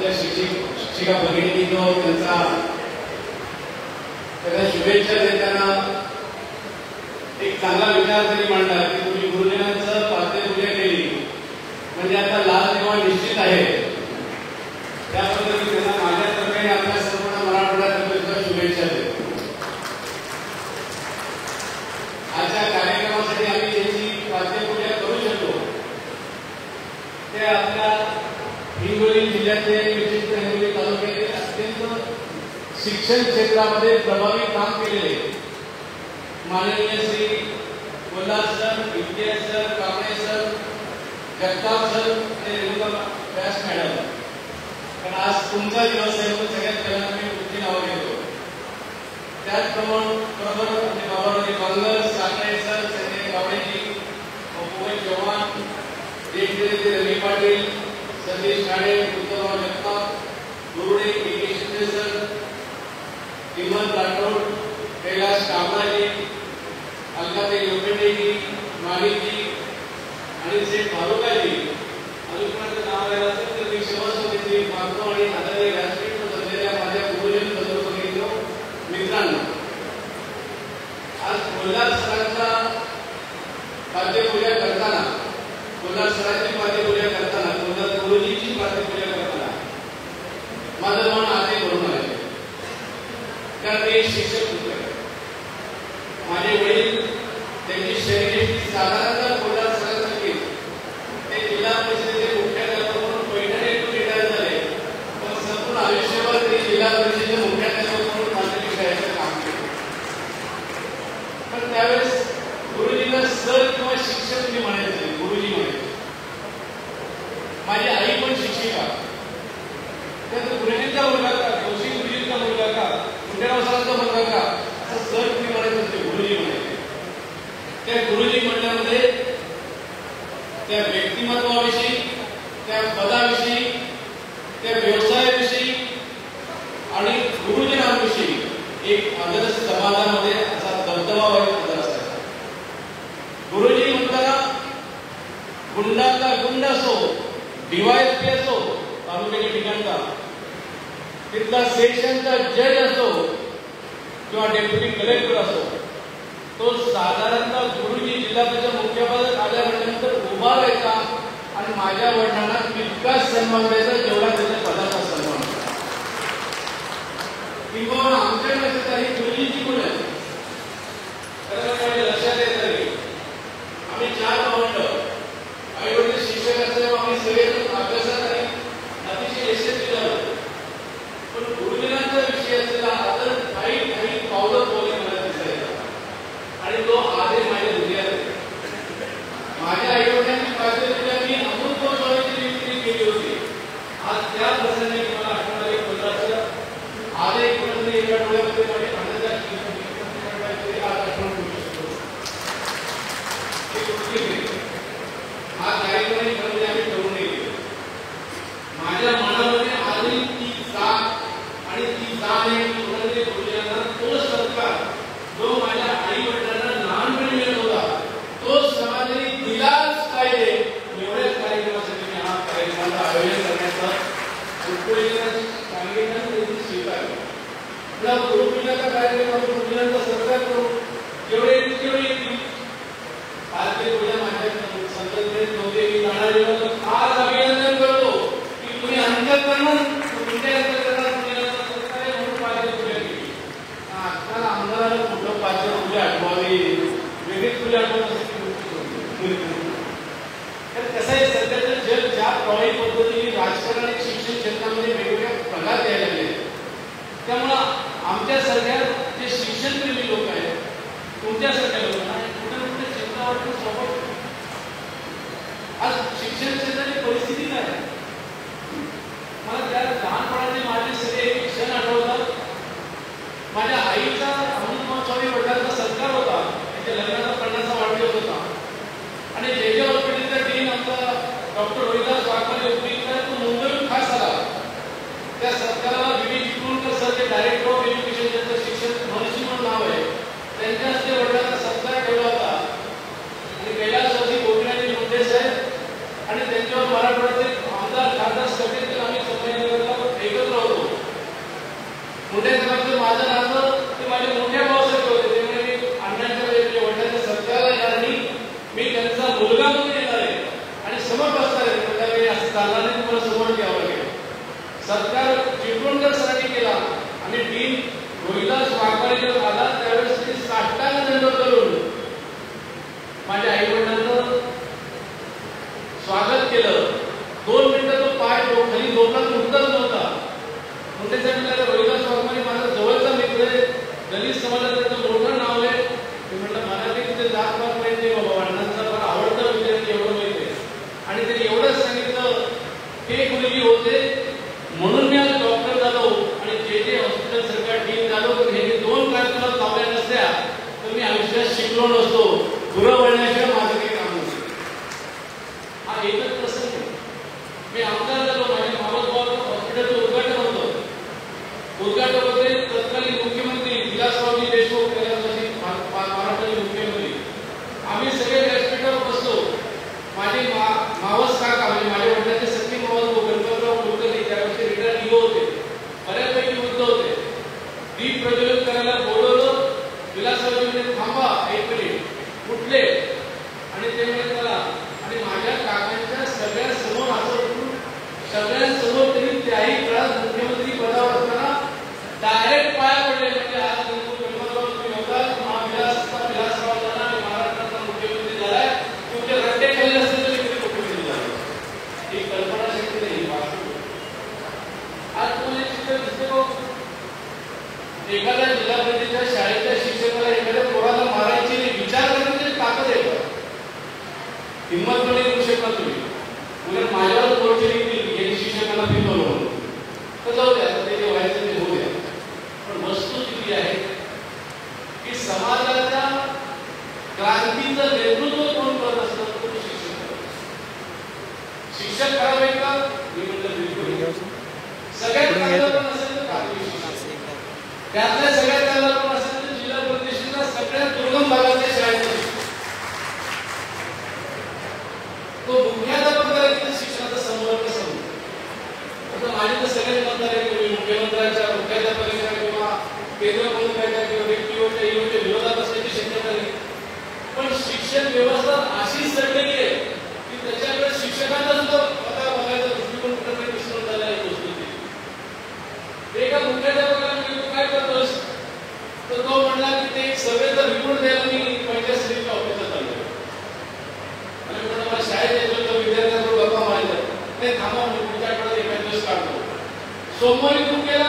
आपल्या शिक्षिका भगिनी जो त्यांना शुभेच्छा देताना एक चांगला विचार तरी मांडला की तुम्ही गुरुजनांचं पाद्यपूजा केली म्हणजे आता लाल तेव्हा निश्चित आहे. त्याबद्दल त्यांना माझ्यातर्फे आपल्या संपूर्ण मराठवाड्यातर्फे शुभेच्छा देतो. आजच्या कार्यक्रमासाठी आम्ही ज्यांची पाद्यपूजा करू शकतो ते आपल्या हिंगोली जिल्ह्यातले विशिष्ट हिंगोली तालुक्यातले अत्यंत शिक्षण क्षेत्रामध्ये प्रभावी काम केलेले माननीय Shri Kolhar sir, Vidya sir, Kamble sir, Jagtap sir आणि रेणुका व्यास मॅडम. कारण आज तुमचा दिवस आहे म्हणून सगळ्यात पहिल्यांदा मी तुमची नावं घेतो. त्याचबरोबर बाबाजी मंगल, साखरे सर, संजय गावडेजी, मोहन चव्हाण, रवी पाटील, सतीश खाडे, उत्तमराव जगताप, गुरुडे, के शिंदे सर, हिमंत राठोड, कैलास कामराजी, अलकाताई लोखंडेजी, मालिकजी आणि श्री फारुकाजी. अजून कोणाचं नाव घ्यायला असेल तर मी शिवसमिती मागतो आणि आदरणीय व्यासपीठ बसलेल्या माझ्या गुरुजन बंधू मित्रांनो, आज कोल्हार सरांचा पाद्यपूजा करताना, कोल्हार सरांची पाद्यपूजा करताना, कोल्हार गुरुजींची पाद्यपूजा करताना माझं मन आते भरून आले. कारण ते शिक्षक होते. माझे वडील त्यांची शैली साधारणतः कोल्हार सरांसारखी. ते जिल्हा परिषदेचे मुख्याध्यापक म्हणून पैठण येथून रिटायर झाले, पण संपूर्ण आयुष्यभर ते जिल्हा परिषदेचे मुख्याध्यापक म्हणून माध्यमिक शाळेचं काम केलं. पण त्यावेळेस गुरुजींना सर किंवा शिक्षक मी म्हणायचे, गुरुजी म्हणायचे. माझी आई पण शिक्षिका. त्यात गुरुजींचा मुलगा का, जोशी गुरुजींचा मुलगा का, मुंडेराव सरांचा मुलगा का, असं सर तुम्ही म्हणत होते, गुरुजी म्हणायचे. त्या गुरुजी म्हणण्यामध्ये त्या व्यक्तिमत्वाविषयी, त्या पदाविषयी, त्या व्यवसायाविषयी आणि गुरुजनांविषयी एक आदर्श समाजामध्ये असा दबदबा आदर असायचा. गुरुजी म्हणताना गुंडाचा गुंड असो, DYSP असो तालुक्याच्या ठिकाणचा, तिथला सेशनचा जज असो किंवा डेप्युटी कलेक्टर असो, तो साधारणतः गुरुजी जिल्हा परिषद मुख्यापदात आल्यानंतर उभा राहायचा आणि माझ्या वडिलांना तितकाच सन्मान द्यायचा जेवढा त्याच्या पदाचा सन्मान. किंवा आमच्या काही गुरुजींची गुण आहे लक्षात येत नाही. आम्ही 4 भावंड, आई वडील शिक्षक असल्यामुळे आम्ही सगळे अभ्यासात आणि अतिशय यशस्वी झालो. पण गुरुजनांचा विषय असलेला आदर काही पावलं बोलले मला दिसायचा आणि तो आधी माझ्या हृदयात. माझ्या आई वडिलांची पाद्यपूजा मी अमृतपूर स्वामीची नियुक्ती केली होती. आज त्या प्रसंगी मला आठवण आली. कोल्हापूर आज एक प्रसंग एका डोळ्यामध्ये माझी आनंदाची आज आठवण करू शकतो. हा कार्यक्रम आम्ही ठरवून गेलो. माझ्या मनामध्ये आजही ती जाग आणि ती जाण आहे की गुरुजनांना तो सत्कार जो माझ्या आई वडिलांना लहानपणी मिळत होता तो समाजाने दिलाच पाहिजे. एवढ्याच कार्यक्रमासाठी मी हा कार्यक्रमाचं आयोजन करण्याचा सांगितलं स्वीकारलं. गुरुपूजनाचा कार्यक्रम गुरुजनांचा सत्कार करू जेवढे येतील. आज ते पूजा माझ्या संतत नव्हते. मी जाणारे आज अभिनंदन करतो की तुम्ही अंतःकरण तुमच्या अंतःकरणात गुरुजनांचा सत्कार आहे म्हणून पाद्यपूजा केली. आजकाल आमदाराला कुठं पाद्यपूजा आठवावी, वेगळीच पूजा आठवत असेल. तर कसं आहे, सध्याचं जग ज्या प्रभावी पद्धतीने राजकारण आणि शिक्षण क्षेत्रामध्ये वेगवेगळ्या प्रकार द्यायला लागले, त्यामुळं आमच्यासारख्या जे शिक्षणप्रेमी लोक आहेत, तुमच्यासारख्या लोकांना कुठे ना कुठे चिंता वाटून स्वभाव. आज शिक्षण क्षेत्राची परिस्थिती सत्कार चिपळूणकर सरांनी केला आणि डीन रोहिदास वाघमारे आला त्यावेळेस ते साष्टांग दंड करून माझ्या आई वडिलांचं स्वागत केलं. 2 मिनिटं तो पाय खाली लोटात उठतच नव्हता. मग त्याच्यानंतर रोहिदास वाघमारे माझा जवळचा मित्र आहे, दलित समाजाचं त्याचं मोठं नाव आहे. मी म्हटलं मला ते तिथे जात पात माहिती नाही बाबा, अण्णांचा मला आवडता विद्यार्थी एवढं माहिती आहे. आणि त्यांनी एवढंच सांगितलं ते मुलगी होते म्हणून मी आज डॉक्टर झालो आणि जे हॉस्पिटल सरकार टीम झालो. पण हे 2 कारणाला लावल्या नसत्या तर मी आयुष्यात शिकलो नसतो. पुरं वळण्याशिवाय माझं काही काम नसतं. हा एकच प्रसंग आहे. मी आमदार झालो, माझ्या मावसभावाचं हॉस्पिटलचं उद्घाटन होतं. उद्घाटन होते तत्कालीन मुख्यमंत्री विलासरावजी देशमुख, महाराष्ट्राचे मुख्यमंत्री. आम्ही सगळे व्यासपीठावर बसलो. माझे मावस काका म्हणजे माझ्या वडिलांचे सख्खे मावस गणपतराव कुलकर्णी त्यावेळेस रिटायर ईओ होते, बऱ्यापैकी वृद्ध होते. दीप प्रज्वलित करायला बोलवलं. विलासरावजी म्हणजे थांबा एक मिनिट, उठले आणि ते म्हणजे चला. आणि माझ्या काकांच्या सगळ्या समोर असं उठून सगळ्यांसमोर त्यांनी त्याही काळात मुख्यमंत्री पदावर असताना डायरेक्ट पाया पडले. म्हणजे आज गणपतराव तुम्ही होता, विलासराव झाला आणि महाराष्ट्राचा मुख्यमंत्री झालाय. तुमचे रट्टे खाल्ले असते तरी किती मुख्यमंत्री झाले. ही कल्पना शक्ती नाही, वास्तव. आज तुम्हाला एक चित्र दिसते बघ, एखाद्या जिल्हा परिषदेच्या शाळेच्या शिक्षकाला एखाद्या पोराला मारायची विचार करण्याची ताकद आहे का? हिंमत पण करू शकता तुम्ही. उलट माझ्यावर मोर्चे निघतील हे शिक्षकांना फिरवलं तर जाऊ द्या, ते जे व्हायचं ते होऊ द्या. पण वस्तुस्थिती आहे की समाजाच्या क्रांतीचं नेतृत्व कोण करत असतं तो शिक्षक. शिक्षक करावे का? मी म्हटलं बिलकुल. सगळ्यात चांगलं पण असेल तर प्राथमिक शिक्षक, त्यातल्या सगळ्यात चांगलं पण असेल तर जिल्हा परिषदेच्या सगळ्यात दुर्गम भागातल्या शाळेत तो मुख्याध्यापक करायचं शिक्षणाचा संवर्ग कसं होतो. आता माझे तर सगळेच मतदार आहे मुख्यमंत्र्यांच्या मुख्याध्यापकाच्या किंवा केंद्र मंत्र्यांच्या किंवा व्यक्तीच्या ईओच्या विरोधात असण्याची शक्यता नाही. पण शिक्षण व्यवस्था अशी सडलेली आहे की त्याच्याकडे शिक्षकांचा सुद्धा आता बघायचा दृष्टिकोन कुठेतरी विसरून झाला आहे. एका मुख्याध्यापकाला मी काय करतोस तर तो म्हणला की ते सर्वेचा रिपोर्ट द्यायला मी पंचायत समितीच्या ऑफिसात आलो. आणि म्हणून मला शाळेत येतो तर विद्यार्थ्यांबरोबर गप्पा मारायला नाही, थांबा मी तुमच्याकडे एका दिवस काढतो. सोमवारी फोन केला,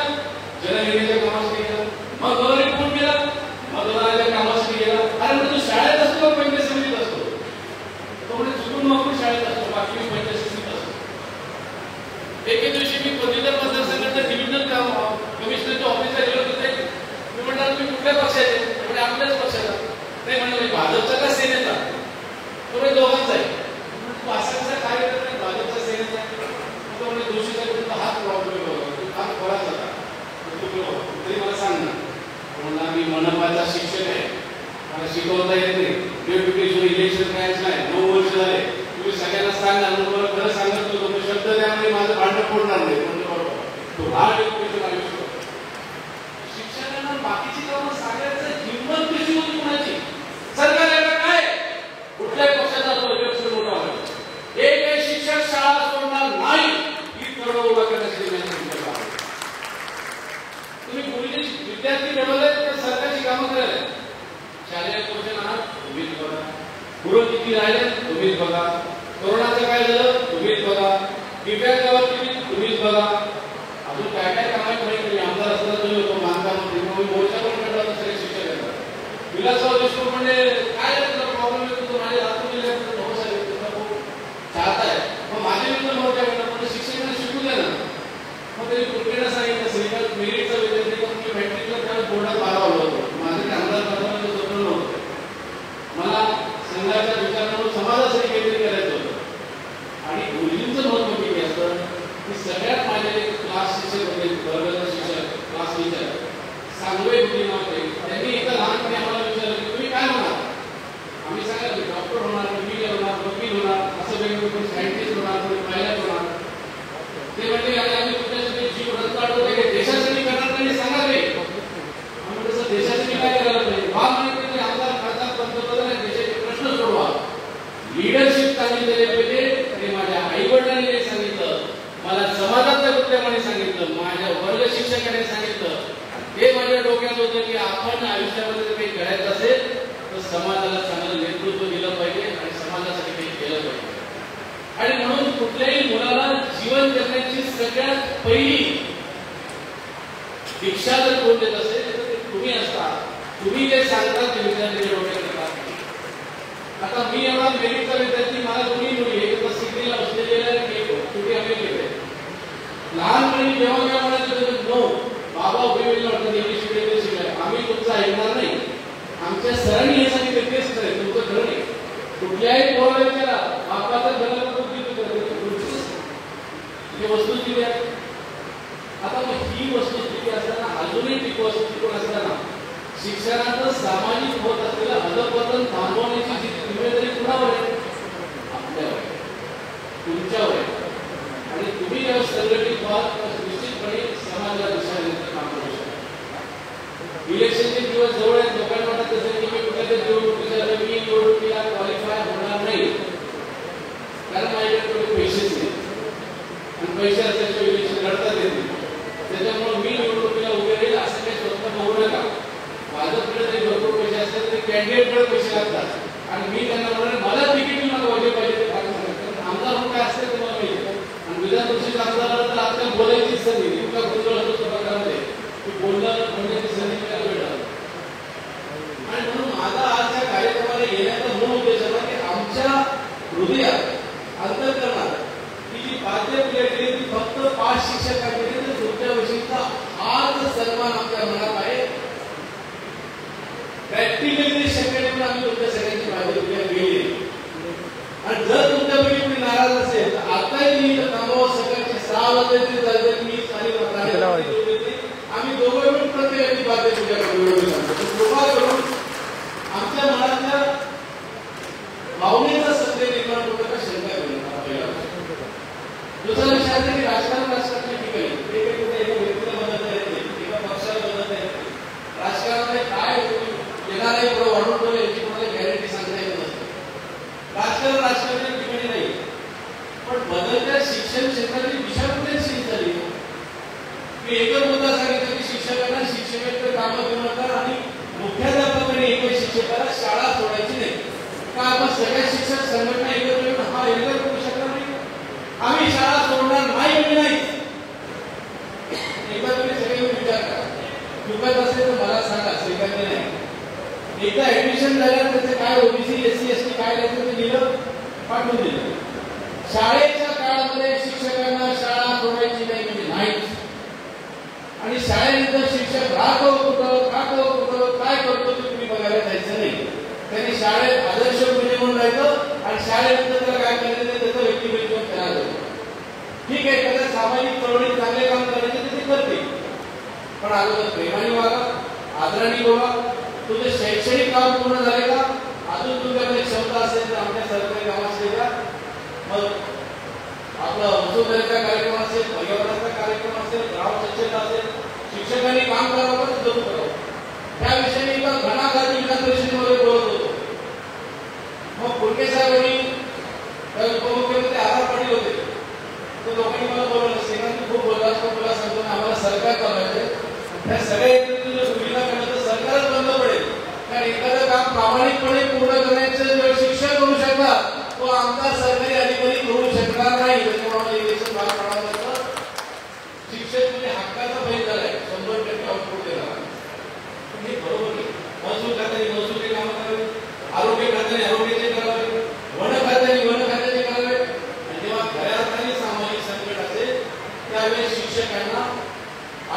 जनगणनेच्या कामासाठी गेला. मग गुरुवारी फोन केला, मतदानाच्या कामासाठी गेला. अरे म्हणजे तू शाळेत असतो पंचायत समितीत असतो? तो म्हणजे चुकून मग शाळेत असतो, बाकी मी पंचायत समितीत असतो. एके दिवशी मी पदवीधर मतदारसंघाच्या डिव्हिजनल कमिशनरच्या ऑफिसला गेलो होते. मी म्हटलं तुम्ही कुठल्या पक्षाचे? म्हणजे आपल्याच पक्षाचा. नाही म्हणलं भाजपचा का सेनेचा? तो दोघांचा आहे. तू असा कसा कार्यक्रम आहे भाजपचा सेनेचा? तो म्हणजे दोषीचा तुमचा हात प्रॉब्लेम होता, हात खोळाच होता, तरी मला सांग ना. म्हणला मी मनपाचा शिक्षक आहे, मला शिकवता येत नाही, डेप्युटेशन इलेक्शन करायचं नाही, 9 वर्ष झाले. तुम्ही सगळ्यांना सांगा, मला खरं सांगत होतो मी शब्द त्यामुळे माझं भांडण फोडणार नाही. म्हणजे बरोबर तो हा डेप्युटेशन आयुष्य. शिक्षकांना बाकीची कामं सांगायचं हिंमत कशी होती कोणाची? सरकारला काय कुठल्याही पक्षाचा अध्यक्ष मोठा होता, एक शिक्षक शाळा सोडणार नाही ही तळमळ उभा करण्यासाठी तुम्ही पूर्वीचे विद्यार्थी घडवले तर सरकारची कामं करायला. शालेय पोषण आहार तुम्हीच बघा, पुरं किती राहिले तुम्हीच बघा, कोरोनाचं काय झालं तुम्हीच बघा, दिव्यांग तुम्हीच बघा, अजून काय काय कामाची माहिती आमदार असताना तुम्ही होतो बांधकाम मोर्चा पण काढला तर सगळे शिक्षक येतात. विलासराव देशमुख म्हणजे काय प्रॉब्लेम येतो तो माझ्या हातून गेल्यानंतर बहुत सारे चाहताय मग माझे मित्र मोर्चा काढला म्हणजे शिक्षकांना शिकू द्या ना. मग तरी कुठेना सांगितलं सिनियर मेरिटचा विद्यार्थी मी मॅट्रिकला त्यावेळेस बोर्डात 12 आलो होतो. माझं ते आमदार पदाचं स्वप्न नव्हतं. मला संघाच्या विचारांवर समाजासाठी काहीतरी करायचं होतं. आणि मुलींचं महत्व किती असतं की सगळ्यात माझे क्लास शिक्षक होते, वर्गाचे शिक्षक, क्लास टीचर सांगवे मुली नव्हते. त्यांनी एका लहानपणी आम्हाला विचारलं की तुम्ही काय होणार? आम्ही सांगायचो डॉक्टर होणार, इंजिनियर होणार, वकील होणार, असं वेगवेगळे सायंटिस्ट होणार, कोणी पायलट होणार. ते म्हणजे आम्ही तुमच्यासाठी जीव रद्द काढतो ते देशासाठी करणार नाही सांगा रे. आम्ही तसं देशासाठी काय करायला पाहिजे? भाग माहिती आमदार खासदार पंतप्रधान देशाचे प्रश्न सोडवा, लीडरशिप चांगली झाली पाहिजे. ते माझ्या आई वडिलांनी सांगितलं, मला समाजाच्या वक्त्याने सांगितलं. जीवन जगण्याची सगळ्यात पहिली दीक्षा जर कोण देत असेल तर ते तुम्ही असता. तुम्ही जे सांगता ते विद्यार्थी डोक्यात येतात. आता मी एवढा मेरिटचा विद्यार्थी, मला दोन्ही मुली एक तर सिडनीला ऑस्ट्रेलियाला आणि एक कुठे अमेरिकेत. लहानपणी जेव्हा मी म्हणायचं नो बाबा होईल वाटतं इंग्लिश मीडियम शिकलाय, आम्ही तुमचं ऐकणार नाही. आमच्या सरांनी हे सांगितलं तेच खरं, तुमचं खरं नाही. कुठल्याही पोराला विचारा बापाचं घराला वस्तुस्थिती आहे. आता मग ही वस्तुस्थिती असताना अजूनही टिकून असताना शिक्षणाचं सामाजिक होत असलेलं अधपतन थांबवण्याची जी जिम्मेदारी कुणावर आहे? आपल्यावर आहे, तुमच्यावर आहे. आणि तुम्ही जेव्हा संघटित व्हाल तर निश्चितपणे समाजाला दिशा देण्याचं काम करू शकता. इलेक्शनचे दिवस जवळ आहेत. लोकांना वाटत असेल की मी कुठल्या मी निवडणुकीला क्वालिफाय होणार नाही कारण माझ्याकडे पैसेच नाही आणि पैसे असल्याशिवाय इलेक्शन लढतात येते. त्याच्यामुळे मी निवडणुकीला उभे राहील असं काही स्वप्न बघू नका. भाजपकडे जरी भरपूर पैसे असतात तरी कॅन्डिडेटकडे पैसे लागतात आणि मी त्यांना म्हणून मला तिकीट मला वाढले पाहिजे ते फार सांगतात. आमदार म्हणून काय असते तुम्हाला माहिती आणि विधान परिषद आमदाराला तर आपल्याला बोलायची संधी इतका गोंधळ होतो प्रकारामध्ये की बोलणं म्हणण्याची संधी मिळायला मिळाली. आणि म्हणून माझा आज या कार्यक्रमाला येण्याचा मूळ उद्देश होता की आमच्या हृदयात अंतःकरणात ही जी बाध्य पिढी ती फक्त 5 शिक्षकांकडे तर तुमच्या विषयीचा आज सन्मान आमच्या मनात आहे. प्रॅक्टिकली शक्य नाही पण आम्ही तुमच्या सगळ्यांची बाध्य पिढी गेली. आणि जर तुमच्यापैकी कोणी नाराज असेल तर आताही मी थांबवा सगळ्यांची 6 वाजता चालते मी आम्ही दोघं मिळून प्रत्येकाची बाध्य तुझ्याकडे कृपा करून आमच्या मनातल्या भावनेचा सत्य निर्माण होतं का शंका करून. दुसरा विषय आहे की राजकारण ठिकाणी एका व्यक्तीला बदलता येत नाही, एका पक्षाला बदलता येत नाही. राजकारणामध्ये काय येणारही पुढे वाढून ठेवलं याची कोणाला गॅरंटी सांगता येत नसते. राजकारणाच्या ठिकाणी नाही पण बदलत्या शिक्षण क्षेत्राची दिशा कुठे चेंज झाली. मी एकच मुद्दा सांगितलं की शिक्षकांना शिक्षकेतर कामं देऊ नका आणि मुख्याध्यापकाने एकच शिक्षकाला शाळा सोडायची नाही. का आपण सगळे शिक्षक संघटना एकत्र येऊन हा एकत्र करू शकणार नाही? आम्ही शाळा सोडणार नाही नाही. एकदा तुम्ही सगळे विचार करा. चुकत असेल तर मला सांगा, स्वीकारले नाही. एकदा ऍडमिशन झाल्यावर त्याचे काय ओबीसी एससी एसटी काय द्यायचं ते दिलं, पाठवून दिलं. शाळेच्या काळामध्ये शिक्षकांना शाळा सोडायची नाही म्हणजे नाहीच. आणि शाळेनंतर शिक्षक राहतो कुठं काय करतो ते तुम्ही बघायला जायचं नाही. त्यांनी शाळेत आदर्श गुन्हे म्हणून राहायचं आणि शाळेनंतर त्याला काय करायचं त्याचं व्यक्तिगत तयार होतं. ठीक आहे, एखाद्या सामाजिक चळवळीत चांगले काम करायचे ते करते पण अगोदर प्रेमाने वागा, आदराने बोला. तुझे शैक्षणिक काम पूर्ण झाले का? अजून तुमच्याकडे क्षमता असेल तर आमच्या सरकारी कामात द्या. मग आपला वसुंधरेचा कार्यक्रम असेल, पर्यावरणाचा कार्यक्रम असेल, गाव स्वच्छता असेल, शिक्षकांनी काम करावं तर जरूर करावं. त्या विषयी घणाघाती विधान परिषदेमध्ये बोलत होतो. मग फुलके साहेबांनी उपमुख्यमंत्री आधार पाटील होते तर लोकांनी मला बोलवलं, सेनांनी खूप बोलला तुला सांगतो ना आम्हाला सरकार चालवायचं. त्या सगळ्या सुविधा करणं तर सरकारच बंद पडेल. कारण एखादं काम प्रामाणिकपणे पूर्ण करण्याचं जो शिक्षक करू शकतात तो आमचा सरकारी अधिकारी करू शकणार नाही. त्याच्यामुळे इलेक्शन भाग पडावं लागतं. शिक्षक म्हणजे हक्काचा बैल झालाय, 100% आउटपुट देणार. हे बरोबर नाही. महसूल खात्याने महसूलचे कामं करावे, आरोग्य खात्याने आरोग्याचे करावे, वन खात्याने वन खात्याचे करावे. आणि जेव्हा खऱ्या अर्थाने सामाजिक संकट असेल त्यावेळेस शिक्षकांना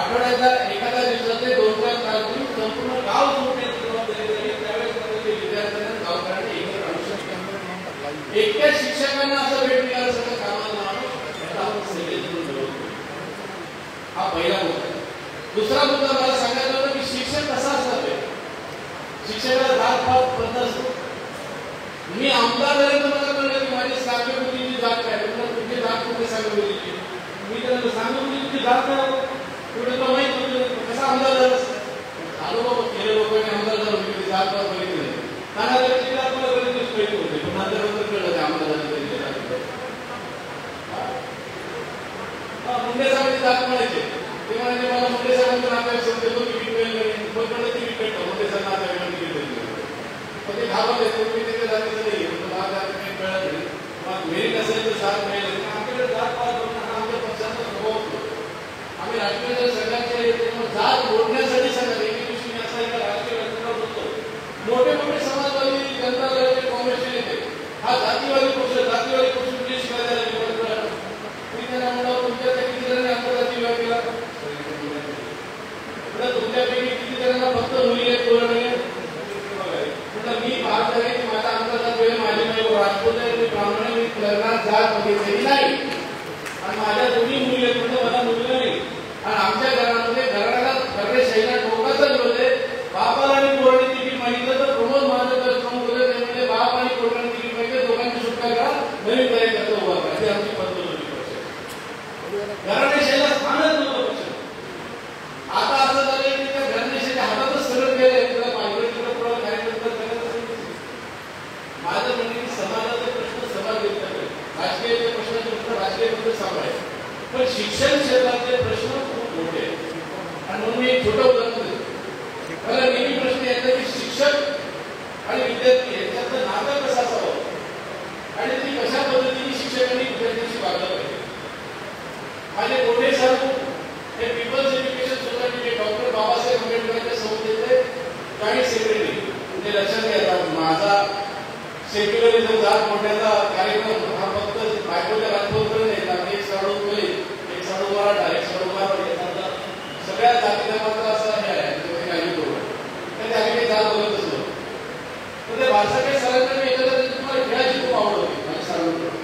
आठवड्याचा एखाद्या दिवसाचे 2-4 तास घेऊन संपूर्ण गाव सोडण्याची जबाबदारी दिली. त्यावेळेस विद्यार्थ्यांना गावकऱ्यांना एकत्र आणू शकतात. एकट्या शिक्षकांना असं भेट मिळालं सगळं कामाला हा पहिला मुद्दा. दुसरा मुद्दा मला सांगायचा होता की शिक्षक कसा असला पाहिजे. शिक्षकाला जात पात पडत असतो. मी आमदार झाले तर मला कळलं की माझी सांगेबुद्धीची जात काय, तुमची जात कुठे सांगेबुद्धीची. मी त्यांना सांगेबुद्धीची जात काय कुठे तर माहित होतं कसा आमदार झाला आलो बाबा केले लोकांनी आमदार झालो मी जात पात बघितली नाही. कानाची जात मला बरेच माहिती होते पण नंतर कळलं ते आमदार झाले मुंडे साहेबांची जात म्हणायचे. ते म्हणायचे मला मुंडे साहेबांचं नातेवाईक समजतो की विकवेल नाही पण ती विकत मुंडे साहेब नातेवाईकांनी विकत पण ते घाबरले तुम्ही तिथे जातीचं नाही कळत नाही. मग मेरिट असेल तर 7 महिने आमच्याकडे जात पात आमच्या आम्ही राष्ट्रीय संघाचे जात ओढण्यासाठी सगळं एके दिवशी असा एका राष्ट्रीय व्यासपीठावर होतो. मोठे मोठे समाजवादी, जनता दलाचे, काँग्रेसचे नेते हा जातीवादी पक्ष कुठे शिकायला निवडला. मी त्यांना म्हणलं तुमच्या किती जणांनी आंतरजातीय विवाह केला? तुमच्यापैकी किती जणांना फक्त मुली आहेत, पोरं नाही आहेत? म्हटलं मी पाहत आहे की माझा आंतरजात वेळ माझी नाही राजपूत आहे, मी ब्राह्मण आहे, मी लग्नात जात बघितलेली नाही आणि माझ्या दोन्ही मुली आहेत. म्हटलं मला मुलगा नाही. आणि आमच्या घरामध्ये घराला घरने शैला टोकाचा विरोध आहे. बापाला आणि पोरांनी तिकीट मागितलं तर प्रमोद महाजन प्रमुख होते, ते म्हणजे बाप आणि पोरांनी तिकीट मागितलं, दोघांची सुटका करा, नवीन कार्यकर्ता उभा करा. ही आमची पद्धत होती. घराने शैला स्थानच नव्हतं पक्ष. आता असं झालंय की त्या घराने शैला हातातच सरळ केलंय. त्याला पाहिजे तिकडे पुढे कार्यकर्ता सगळं माझं म्हणणे की समाजाचे प्रश्न समाज व्यक्त करेल, राजकीय प्रश्नाचे उत्तर राजकीय पद्धत सांभाळेल, पण शिक्षण क्षेत्रातले प्रश्न खूप मोठे आहेत. आणि म्हणून मी एक छोटं उदाहरण देतो. मला नेहमी प्रश्न येतो की शिक्षक आणि विद्यार्थी यांच्यातलं नातं कसं असावं आणि ती कशा पद्धतीने शिक्षकांनी विद्यार्थ्यांशी वागलं पाहिजे. माझे मोठे साधू हे पीपल्स एज्युकेशन सोसायटीचे डॉक्टर बाबासाहेब आंबेडकरांच्या संस्थेचे जॉईंट सेक्रेटरी. म्हणजे लक्षात घ्या, माझा सेक्युलरिझम जात मोठ्याचा कार्यक्रम हा फक्त बायकोच्या राजभवनावर नाही, तर एक साडू कोळी, एक साडू मराठा, एक साडू मारवाडी, सगळ्या जाती धर्माचा असा हे आहे. तर त्याने काही जात बोलत असतो. तर ते भाषाकडे सरांना मी एकदा तुम्हाला खेळाची खूप आवड होती माझ्या सरांकडून.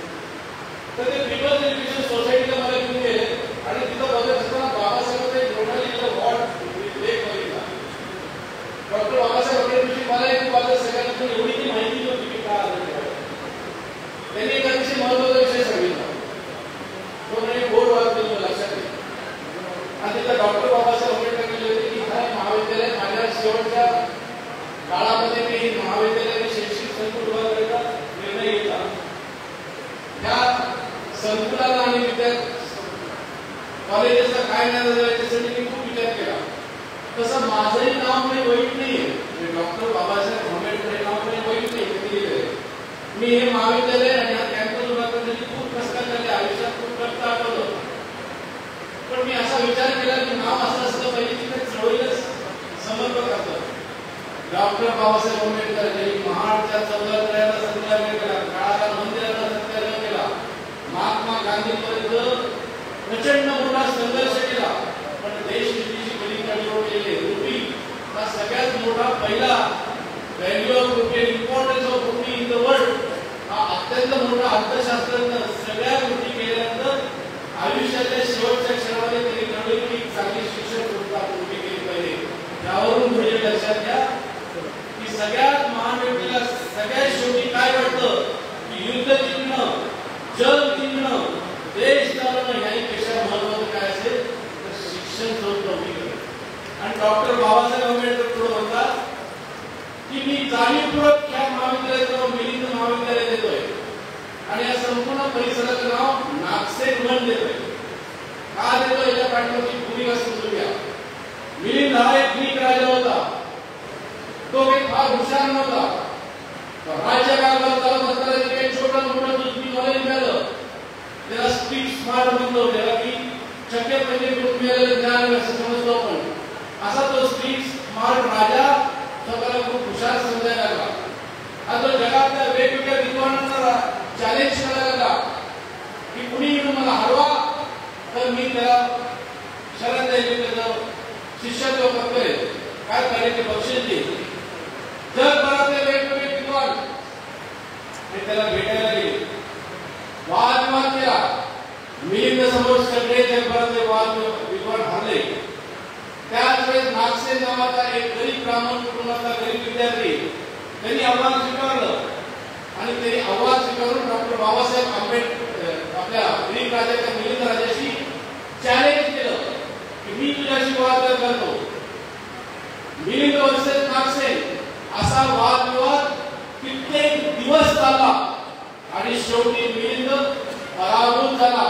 तर ते पीपल्स एज्युकेशन सोसायटीला मला घेऊन गेले आणि तिथं बघत असताना बाबासाहेबांचा एक मोठा लिहिलेला वॉर्ड लेख बघितला. डॉक्टर बाबासाहेब आंबेडकरांची मला एक माझ्या सगळ्यांना एवढी ती माहिती नव्हती की काय आलं. त्यांनी एक अतिशय महत्वाचा विषय सांगितला. तो म्हणजे बोर्ड वाचतो लक्षात घ्या. आणि तिथं डॉक्टर बाबासाहेब आंबेडकर म्हणले होते की हा महाविद्यालय माझ्या शेवटच्या काळामध्ये मी हे महाविद्यालयाने शैक्षणिक संकुल उभा करायचा निर्णय घेतला. त्या संकुलाला आणि विद्यार्थी कॉलेजेसला काय नाही झालं याच्यासाठी मी खूप विचार केला. तसं माझंही नाव काही वाईट नाहीये, डॉक्टर बाबासाहेब आंबेडकर हे नाव काही वाईट नाही. मी हे महाविद्यालय आणि हा कॅम्पस उभा करण्याची खूप कष्ट केले, आयुष्यात खूप कष्ट आठवलं. पण मी असा विचार केला की नाव असं असलं पाहिजे की ते चळवळीलाच समर्पक असतं. डॉक्टर बाबासाहेब आंबेडकर यांनी महाडच्या चौदाला सत्याग्रह केला, काळाला मंदिराला सत्याग्रह केला, महात्मा गांधीपर्यंत प्रचंड मोठा संघर्ष केला. पण देशनीतीची बलिदान केले. रुपी हा सगळ्यात मोठा पहिला value of rupee, importance of rupee in the world हा अत्यंत मोठा अर्थशास्त्रज्ञ सगळ्या गोष्टी केल्यानंतर आयुष्याच्या शेवटच्या क्षणामध्ये त्यांनी ठरवले की चांगली शिक्षण व्यवस्था पूर्ण केली पाहिजे. त्यावरून पुढे लक्षात घ्या की सगळ्यात महान व्यक्तीला सगळ्यात शेवटी काय वाटतं की युद्ध जिंकणं, जग जिंकणं, देश चालवणं याहीपेक्षा महत्वाचं काय असेल तर शिक्षण संपवणे. आणि डॉक्टर बाबासाहेब आंबेडकर पुढे म्हणतात की मी जाणीवपूर्वक या महाविद्यालयाचं मिलिंद महाविद्यालय देतोय आणि या संपूर्ण परिसराचं नाव नागसेन म्हणून देतोय. का देतोय याच्या पाठीमागची भूमिका समजून घ्या. मिलिंद हा एक ग्रीक राजा होता. तो काही फार हुशार नव्हता. राज्यकारभार चालत असताना एक छोटा मोठा दुसरी नॉलेज मिळालं. त्याला स्ट्रीट स्मार्ट म्हणतो, त्याला की शक्य म्हणजे मिळालेलं ज्ञान असं समजतो आपण. असा तो स्ट्रीट स्मार्ट राजा स्वतःला खूप हुशार समजायला लागला. हा तो जगातल्या वेगवेगळ्या विद्वानांना चॅलेंज करायला लागला की कुणी मला हरवा तर मी त्याला शरण द्यायचे, त्याचं शिष्यत्व करतोय, काय करायचे बक्षीस देईल. जगभरातले वेगवेगळे विद्वान त्याला भेटायला गेले, वादविवाद केला. मिलिंद समोर सगळे जगभरातले वाद विद्वान हरले. त्याच वेळेस नागसेन नावाचा एक गरीब ब्राह्मण कुटुंबाचा गरीब विद्यार्थी त्यांनी आव्हान स्वीकारलं आणि त्यांनी आव्हान स्वीकारून डॉक्टर बाबासाहेब आंबेडकर आपल्या ग्रीक राजाच्या मिलिंद राजाशी चॅलेंज केलं की मी तुझ्याशी वाद करतो. मिलिंद वर्सेस नागसेन असा वादविवाद कित्येक दिवस चालला आणि शेवटी मिलिंद पराभूत झाला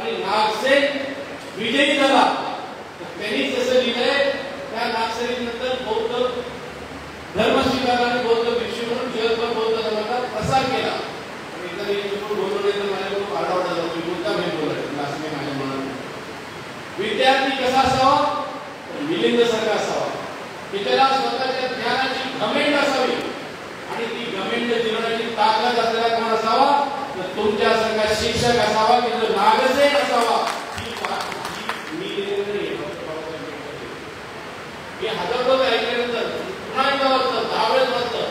आणि नागसेन विजयी झाला. त्यांनी जसं लिहिलंय त्या नागसेनीनंतर बौद्ध धर्म स्वीकारला आणि बौद्ध भिक्षू म्हणून जगभर बौद्ध धर्माचा प्रसार केला. इतर एक बोलवले तर माझ्या खूप आढावा झाला. मी मुद्दा मी बोलत माझ्या मनात विद्यार्थी कसा असावा, मिलिंद सारखा असावा, की त्याला स्वतःच्या ज्ञानाची घमेंड असावी आणि ती घमेंड जीवनाची ताकद असलेला कोण असावा, तर तुमच्यासारखा शिक्षक असावा की जो नागसेन असावा. मी हजारो ऐकल्यानंतर पुन्हा एकदा वाचलं, 10 वेळेस वाचलं.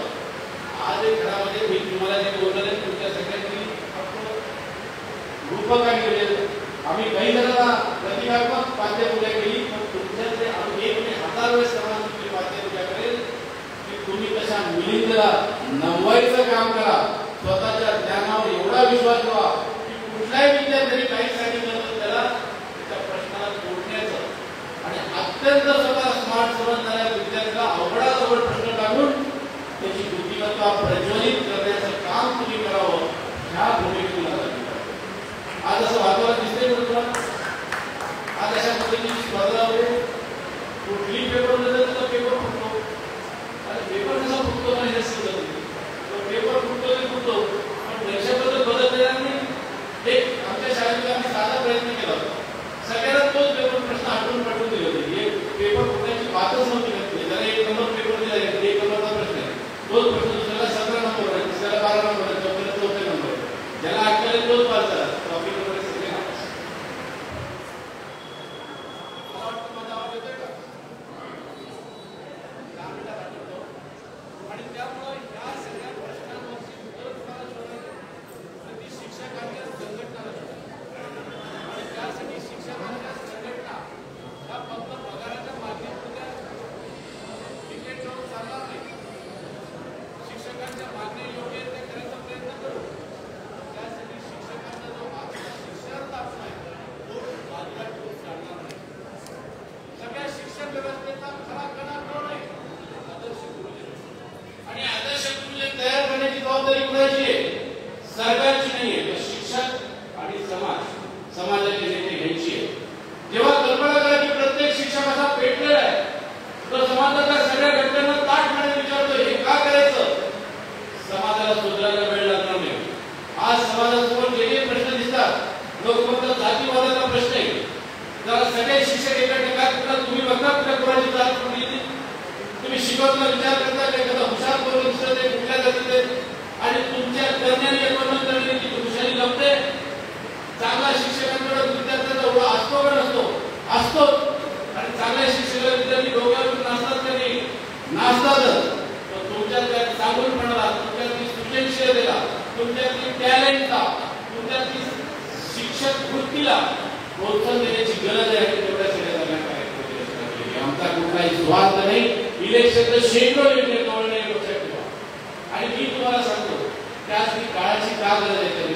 आज एक घरामध्ये मी तुम्हाला जे बोलले तुमच्या सगळ्यांनी रूपकाने केले. आम्ही काही जणांना प्रतिकात्मक पाठ्यपूजा केली, पण तुमच्याकडे आम्ही 1000 वेळेस सर्वांना तुमची पाठ्यपूजा करेल की तुम्ही तशा मिलिंदला नववायचं काम करा. स्वतःच्या ज्ञानावर एवढा विश्वास ठेवा की कुठल्याही विद्यार्थ्यांनी काही सांगितलं तर त्याला त्या प्रश्नाला तोडण्याचं आणि अत्यंत स्वतः स्मार्ट समजणाऱ्या विद्यार्थ्याला अवघडाजवळ प्रश्न टाकून त्याची बुद्धिमत्ता प्रज्वलित करण्याचं काम तुम्ही करावं, ह्या भूमिकेतून आज असं वातावरण दिसतंय तुला. आज अशा पद्धतीची स्पर्धा होते. कुठली पेपर मध्ये तर पेपर फुटतो. आणि पेपर कसा फुटतो नाही हे समजत नाही. तो पेपर फुटतो ते फुटतो, पण परीक्षापद्धत बदल देणार नाही. एक आमच्या शाळेमध्ये आम्ही साधा प्रयत्न केला होता. सगळ्यांना तोच पेपर प्रश्न आठवून पाठवून दिले होते. हे पेपर फुटण्याची बातच नव्हती घातली. त्याला 1 नंबर पेपर दिला, 1 नंबरचा प्रश्न आहे. तोच प्रश्न दुसऱ्याला 17 नंबर आहे, तिसऱ्याला 12 नंबर आहे, चौथ्याला 4 नंबर आहे. ज्याला अटकले तोच पास झाला. टॉपिक वगैरे सगळे आणि त्यामुळे या सगळ्या प्रश्नांवरची उत्तर तुम्हाला शोधायची शिक्षकांच्या संघटना आणि त्यासाठी शिक्षकांच्या संघटना ह्या फक्त पगाराच्या माध्यमातून तिकीट घेऊन चालणार नाही. शिक्षकांच्या मागण्या योग्य ते करायचा प्रयत्न करू. त्यासाठी शिक्षकांचा जो आपला शिक्षण दाखला आहे तो बाजूला ठेवून चालणार नाही. सगळ्या शिक्षण व्यवस्थेचा खरा कणा कोण आहे? आदर्श गुरुजी. आणि आदर्श गुरुजी तयार करण्याची जबाबदारी कोणाची आहे? सरकारची नाहीये, तर शिक्षक आणि समाजाचे नेते घ्यायची आहे. जेव्हा कल्पना करा की प्रत्येक शिक्षक असा पेटलेला आहे, तो समाजाच्या सगळ्या घटकांना ताट मारण्याचा विचारतोय, हे का करायचं? समाजाला सुधारायला वेळ लागणार नाही. आज समाजासमोर जे जे प्रश्न दिसतात, लोक म्हणतात जातीवादाचा प्रश्न आहे. जरा सगळे शिक्षक एकाकडे काय करतात, तुम्ही बघता कुठल्या कोणाची जात कुठली, तुम्ही शिकवताना विचार करता की एखादा हुशार पोरग दिसत आहे कुठल्या जातीचे आणि तुमच्या करण्याने एकवटून करणे की हुशारी लपते. चांगला शिक्षकांकडे विद्यार्थ्यांचा एवढा असतो का नसतो? असतो. आणि चांगल्या शिक्षक विद्यार्थी डोक्यावर नाचतात का नाही? नाचतातच. पण तुमच्यातल्या चांगुलपणाला, तुमच्यातली सृजनशीलतेला, तुमच्यातली टॅलेंटला, तुमच्यातली शिक्षक वृत्तीला प्रोत्साहन देण्याची गरज आहे. तेवढ्या सगळ्या जागा काय आमचा कुठलाही स्वार्थ नाही. इलेक्शनचं शेकडो योजना कळणे लक्षात ठेवा. आणि मी तुम्हाला सांगतो त्याच काळाची का गरज आहे तरी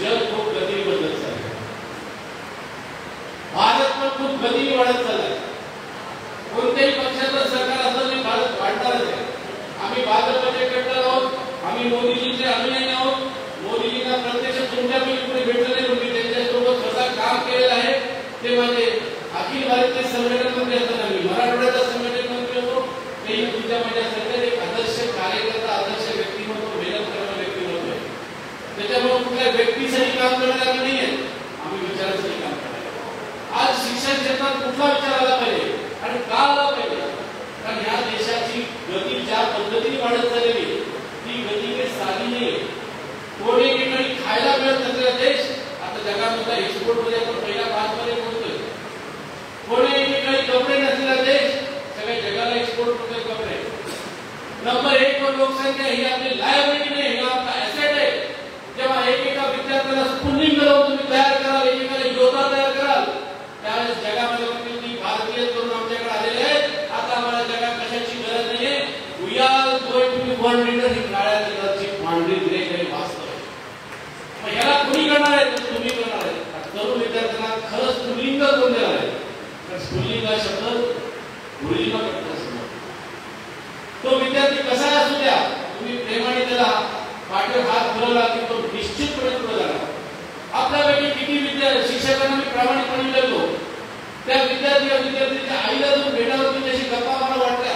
जग खूप गतीने बदलत चाललंय. भारत पण खूप गतीने वाढत चाललाय. कोणत्याही पक्षाचं सरकार असलं तरी भारत वाढणारच आहे. आम्ही भाजपचे कट्टर आहोत, आम्ही मोदीजींचे अनुयायी आहोत. मोदीजींना प्रत्यक्ष तुमच्यापैकी कोणी भेटलं नाही, मी त्यांच्यासोबत स्वतः काम केलेलं आहे. ते माझे अखिल भारतीय संघटन मंत्री असताना मी मराठवाड्याचा संघटन मंत्री होतो. तेही तुमच्या माझ्या सगळ्यात एक आदर्श कार्यकर्ता, आदर्श व्यक्तिमत्व, मेहनत करणारा व्यक्तिमत्व आहे. त्याच्यामुळे कुठल्या व्यक्तीसाठी काम करणारा नाहीये, आम्ही विचारासाठी काम करणार. आज शिक्षण क्षेत्रात कुठला विचार आला पाहिजे आणि का आला पाहिजे? कारण या देशाची गती ज्या पद्धतीने वाढत चाललेली ती गती काही साधी नाहीये. कोणी ठिकाणी खायला मिळत नसलेला देश आता जगामधला एक्सपोर्ट मध्ये आपण पहिल्या 5 मध्ये पोहोचतोय. कोणी ठिकाणी कपडे नसलेला देश सगळ्या जगाला एक्सपोर्ट करतोय कपडे. नंबर 1 वर लोकसंख्या ही आपली लायबिलिटी नाही, ही आपला ऍसेट आहे. जेव्हा एकेका विद्यार्थ्याला स्फुल्लिंग करून तुम्ही तयार कराल, एकेकाला योद्धा तयार कराल, त्यावेळेस जगामध्ये म्हणतील भारतीय तरुण आमच्याकडे आलेले आहेत, आता आम्हाला जगात कशाची गरज नाहीये. We are going to be world leader. ही काळ्या जगाची पांढरी ग्रेट आहे, वास्तव आहे. मग याला कोणी करणार आहे? तुम्ही करणार आहे. तरुण विद्यार्थ्यांना खरंच स्फुल्लिंग करून देणार आहे. तर स्फुल्लिंग हा शब्द गुरुजींना कळत असतो. तो विद्यार्थी कसा असू द्या, तुम्ही प्रेमाने त्याला पाठीवर हात फिरवला की तो निश्चितपणे पुढे जाणार. आपल्यापैकी किती शिक्षकांना मी प्रामाणिकपणे विचारतो, त्या विद्यार्थीच्या आईला जर भेटावं त्याची गप्पा मला वाटल्या.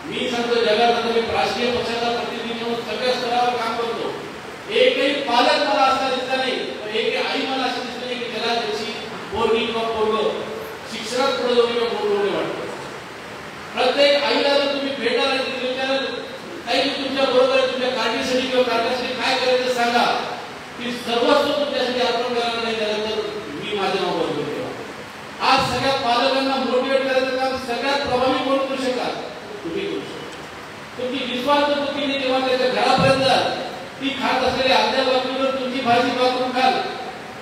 मी सांगतो जगात आता मी राष्ट्रीय पक्षाचा प्रतिनिधी म्हणून सगळ्या स्तरावर काम करतो. एकही पालक मला असा दिसला नाही, एकही आई मला अशी दिसली नाही की त्याला त्याची पोरगी किंवा पोरग शिक्षणात पुढे जाऊन किंवा पुढे वाटतं. प्रत्येक आईला जर तुम्ही भेटायला विचाराल काही तुमच्या बरोबर तुमच्या काढणीसाठी किंवा काढण्यासाठी काय करायचं सांगा की सर्वस्व तुमच्यासाठी अर्पण करायला नाही झालं तर मी माझं नाव बरोबर ठेवा. आज सगळ्या पालकांना मोटिवेट करायचं काम सगळ्यात प्रभावी कोण करू शकाल? तुम्ही करू शकता. तुमची निस्वार्थ बुद्धीने जेव्हा त्याच्या घरापर्यंत ती खात असलेली अर्ध्या बाजूवर तुमची भाजी वापरून खाल,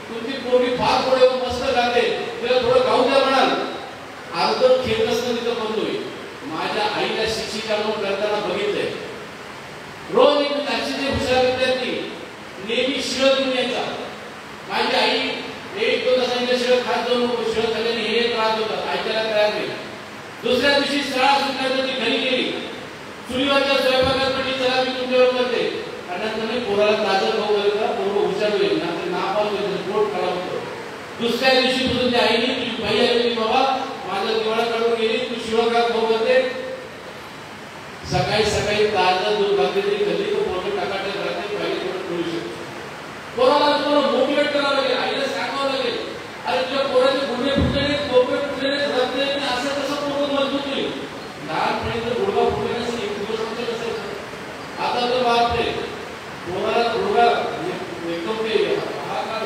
तुमची पोरगी फार थोडे मस्त खाते, तिला थोडं खाऊ द्या म्हणाल, अर्ध खेळ नसतं तिथं बंद होईल. माझ्या आईला शिक्षिका म्हणून करताना बघितलंय. रोज एक ताशीचे हुशार विद्यार्थी नेहमी शिळ घेऊन यायचा. माझी आई एक दोन तासांच्या शिळ खात जाऊन शिळ खाल्ल्याने हे त्रास होतात, ऐकायला तयार नाही. दुसऱ्या दिवशी शाळा सुटल्यानंतर ती घरी गेली, चुलीवरच्या स्वयंपाकात म्हटली चला मी तुमच्यावर करते. आणि तुम्ही पोराला ताजं खाऊ घालू का, पोरं हुशार होईल, नंतर नापास होईल, पोट खराब होतं. दुसऱ्या दिवशी पासून त्या आईने तुझी बाई आली बाबा माझा दिवाळा काढून गेली, तू शिवकाळ खाऊ घालते. सकाळी सकाळी ताजं दूध घालते तरी कधी तो पोरं टाकाटक राहते, पहिले थोडं करू शकतो. पोराला थोडं मोटिवेट करावं लागेल, आईला सांगावं लागेल अरे तुझ्या पोराचे गुडघे फुटले नाही, कोपरे फुटले नाही, रस्ते नाही, असं कसं पोरं मजबूत होईल. लहानपणी तर गुडघा फुटले नसेल, एक दिवस नसेल कसं. आता तर बापरे पोराला गुडघा एकदम ते हा काळ.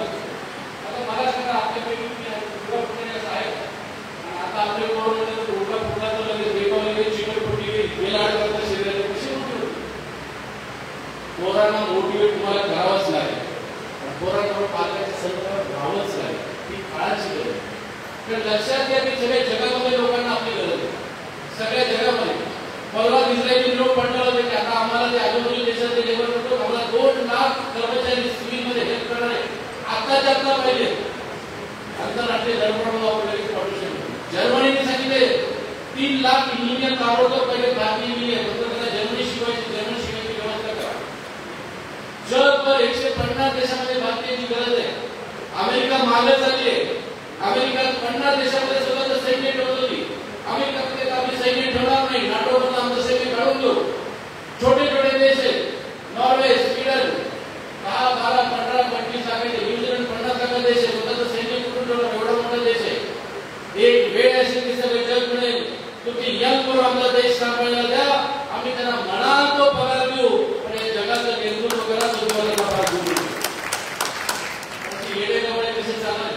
आता मला सांगा आपल्यापैकी गुडघा फुटण्याचं आहे आता आपले पोरांमध्ये गुडघा फुटला तर लगेच बेकावले चिकटपट्टी बेलाड करता शरीराला कशी मोटिवेट. पोरांना मोटिवेट तुम्हाला करावंच लागेल. पोरांकडून पालकाच्या संपर्कात राहावंच लागेल. ही काळाची गरज आहे. तर लक्षात घ्या की सगळ्या जगामध्ये लोकांना आपली गरज आहे. सगळ्या जगामध्ये परवा इस्रायली लोक म्हटलं होते की आता आम्हाला ते आजूबाजूच्या देशातले लेबर करतो, आम्हाला 2 लाख कर्मचारी सिव्हिलमध्ये हेल्प करणारे आत्ताच्या आत्ता पाहिजे. आंतरराष्ट्रीय धर्मप्रबंध ऑपरेशन फाउंडेशन जर्मनीने सांगितले 3 लाख इंजिनियर ताबडतोब पाहिजे, भारतीय इंजिनियर. त्यांना जर्मनी शिकवायची व्यवस्था करा. जगभर 150 देशामध्ये भारतीयांची गरज आहे. अमेरिका मागे चालली आहे. अमेरिकेत 50 देशामध्ये स्वतःचं सैन्य ठेवत होती. अमेरिकेमध्ये आपली सैन्य ठेवणार नाही, नाटो मधून आमचं सैन्य काढून देऊ. छोटे छोटे देश आहेत, नॉर्वे, स्वीडन 10, 12, 15, 25 लाखाचे, न्यूझीलंड 50 लाखाचा देश आहे. स्वतःचं सैन्य कुठून ठेवणार, एवढा मोठा देश आहे. एक वेळ अशी की सगळे जग म्हणेल तुम्ही यंग करून आमचा देश सांभाळायला द्या, आम्ही त्यांना म्हणाल तो पगार देऊ, पण या जगाचं नेतृत्व करा, तुम्हाला पगार देऊ. येडे गवळे कसे चालणार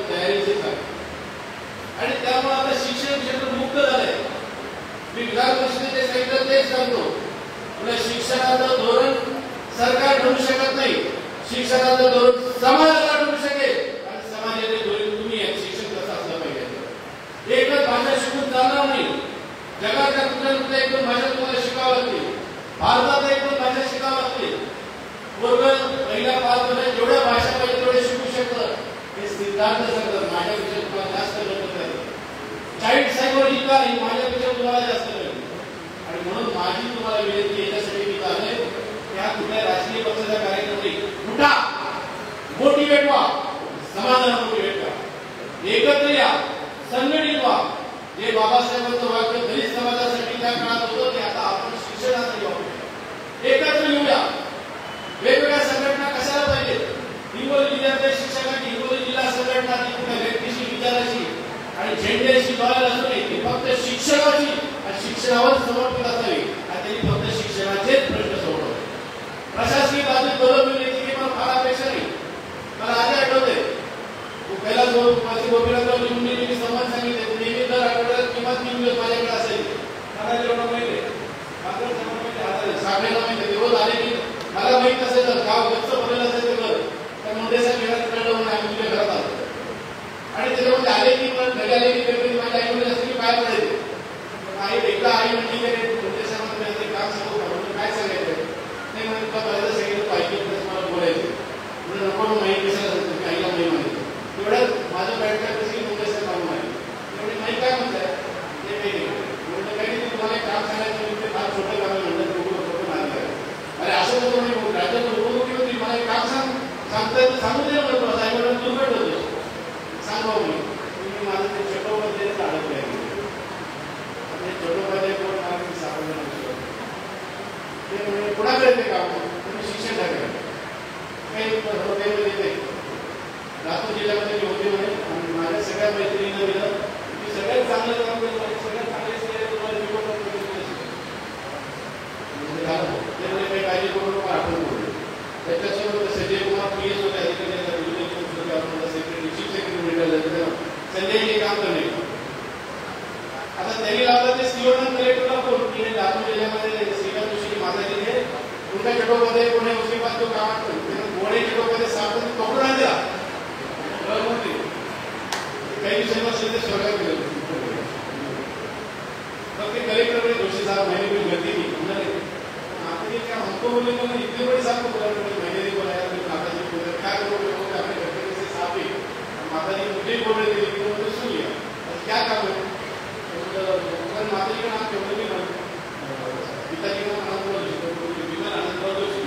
तयारीचे आणि त्यामुळे आता शिक्षण क्षेत्र मुक्त झालंय. मी विधान परिषदेचे सांगितलं तेच सांगतो, शिक्षणाचं धोरण सरकार ठरवू शकत नाही, शिक्षणाचं धोरण समाजाला ठरवू शकेल. आणि समाजाचे धोरण तुम्ही शिक्षण कसं असलं पाहिजे. एकच भाषा शिकून चालणार नाही. जगाच्या कुठल्या एक दोन भाषा तुम्हाला शिकावं लागतील. भारतात एक दोन भाषा शिकावं लागतील. पहिल्या 5 वर्षात जेवढ्या भाषा पाहिजे तेवढे शिकू शकतं. हे सिद्धांत सांगतात. माझ्यापेक्षा तुम्हाला जास्त गरज आहे. चाइल्ड सायकोलॉजी का ही माझ्यापेक्षा तुम्हाला जास्त गरज आहे. आणि म्हणून माझी तुम्हाला विनंती याच्यासाठी मी चालले त्या कुठल्या राजकीय पक्षाचा कार्यक्रम नाही. उठा, मोटिवेट व्हा, समाजाला मोटिवेट करा, एकत्र या, संघटित व्हा. जे बाबासाहेबांचं वाक्य दलित समाजासाठी त्या काळात होतं ते आता आपण शिक्षणासाठी वापरूया. एकत्र येऊया. वेगवेगळ्या संघटना कशाला पाहिजे. हिंगोली जिल्ह्यातल्या शिक्षकांची हिंगोली जिल्हा संघटना कुठल्या व्यक्तीशी विचाराशी आणि झेंड्याशी लॉयल असू नये. ती फक्त शिक्षणाची आणि शिक्षणावर समर्पित असावी आणि त्यांनी फक्त शिक्षणाचेच प्रश्न सोडवले. प्रशासकीय बाजूत बदल मिळण्याची मला फार अपेक्षा नाही. मला आधी आठवते पहिला जो माझी गोपीनाथराव लिंबूंनी संवाद सांगितले नेहमी दर आठवड्यात किंमत 3 दिवस माझ्याकडे असायची. मला जेवढं माहिती आहे साखरेला माहिती रोज आले की मला माहित असेल तर गाव गच्च भरलेलं असेल तर त्या मुंडेच्या घरात कळलं आम्ही तुझ्या घरात आलो. आणि त्याच्यामध्ये आले की पण घरी आले की माझ्या आईमध्ये असं की काय पडायचे. आई एकदा आई म्हणजे मुंडेशामध्ये काम सांगू काय सांगायचं नाही म्हणजे तुला सांगितलं पाहिजे मला बोलायचं म्हणजे नको माहिती कशाला सांगतो की आईला नाही माहिती. एवढ्यात माझं बॅटकर कशी मुंडेचं काम आहे एवढी माहिती काय म्हणताय ते काही म्हणजे काही नाही. तुम्हाला काम सांगायचं म्हणजे फार छोटं काम म्हणतात फोटो मारलं. अरे असं होतं नाही राज्यात उपमुख्य होती मला काम सांगताय सांगू दे म्हणतो साहेबांना दुर्घट होतो सांगा मी माझं ते चटोपाध्याय अडकलं आहे. चटोपाध्याय कोण सापडलं नसतो ते म्हणजे कुणाकडे ते काम तुम्ही शिक्षण टाकलं काही होते. संजय हे काम करणे. आता त्यांनी लावलं ते सीओनं कलेक्टरला फोन की लातूर जिल्ह्यामध्ये श्रीकांत जोशी माताजी हे उनका चटोमध्ये कोणी उसके बाद जो काम गोडे चटोमध्ये सापडून पकडून आणला काही दिवसांवर सध्या स्वर्गात गेले. मग ते कलेक्टर जोशी साहब मैंने कोई गलती की उन्होंने आपने क्या हमको बोले मैंने इतने बड़े साहब को बोला मैंने नहीं बोला यार माता जी को क्या करोगे लोग अपने घर के से साफ ही माता जी मुझे बोल रहे थे लेकिन उन्होंने सुन लिया क्या काम है माता जी का नाम क्यों नहीं मालूम पिताजी का नाम बोल विमान आनंदराव जोशी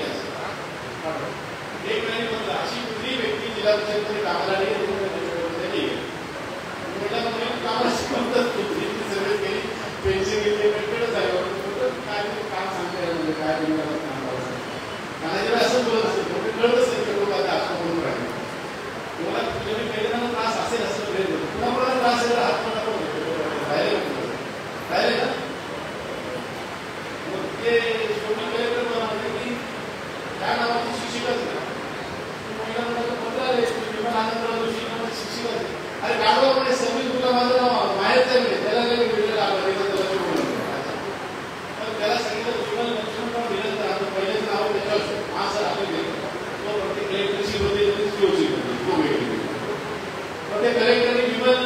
एक महिने म्हटलं अशी कुठली व्यक्ती जिल्हा परिषदेमध्ये कामाला नाही म्हटलं मग कामाला शिकवतात सगळे गेली पेन्शन घेतले कटकटच झाल्यावर काय काम सांगता म्हणजे काय कानाजीला असं बोलत असेल म्हणजे कळत असेल लोक आता असं बोलून राहिले तुम्हाला तुम्ही पहिल्यांदा त्रास असेल असं पुन्हा पुन्हा त्रास आहे हात राहिले ना मग ते शेवटी कलेक्टर म्हणाले की त्या नावाची शिक्षिकाच आनंदराव जोशी शिक्षिका अरे गाडवा म्हणजे सव्वीस तुला माझं नाव माहेरच आहे त्याला त्याला सांगितलं जीवन लक्ष्मणराव निरंतर पहिलेच नाव त्याच्यावर हा सर आपण तो प्रत्येक कलेक्टरशी होते सीओची तो वेगळी मग ते कलेक्टरने विमल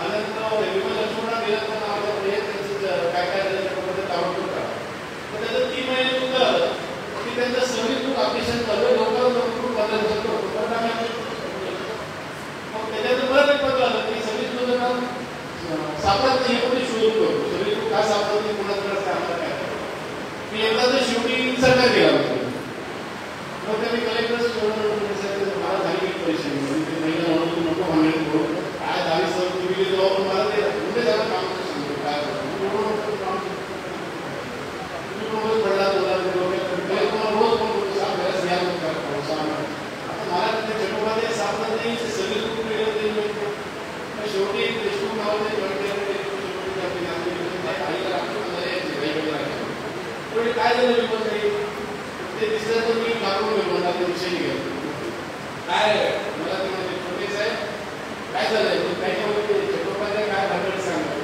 आनंदराव विमल लक्ष्मणराव निरंतर नावाचं त्यांचं काय काय त्याच्यामध्ये ताबडतोब करा मग त्याचं 3 महिने होतं की त्यांचं सव्वीस ऑपरेशन झालं लवकर बदल होतो मग त्याच्यात बरं एक पत्र आलं की सव्वीस नाव सापडत नाही पण शोध करतो सव्वीस का सापडत नाही कोणाकडे आम्हाला काय मी एकदा तर शेवटी सरकार गेला होतो मग त्यांनी कलेक्टर मला झाली एक परेशानी म्हणजे महिला म्हणून नको म्हणणे काय दहावी सर तुम्ही जेव्हा मला ते म्हणजे त्याला काम सांगतो काय तुम्ही पडला रोज मला चटोमध्ये सापडत नाही सगळे शेवटी देशमुख नावाचे काय झालं ते दिसलं तर मी काढून घेऊन मला ते विषय घ्या काय मला ते म्हणजे छोटे साहेब काय झालंय काही चटोपाध्याय काय भांडण सांगा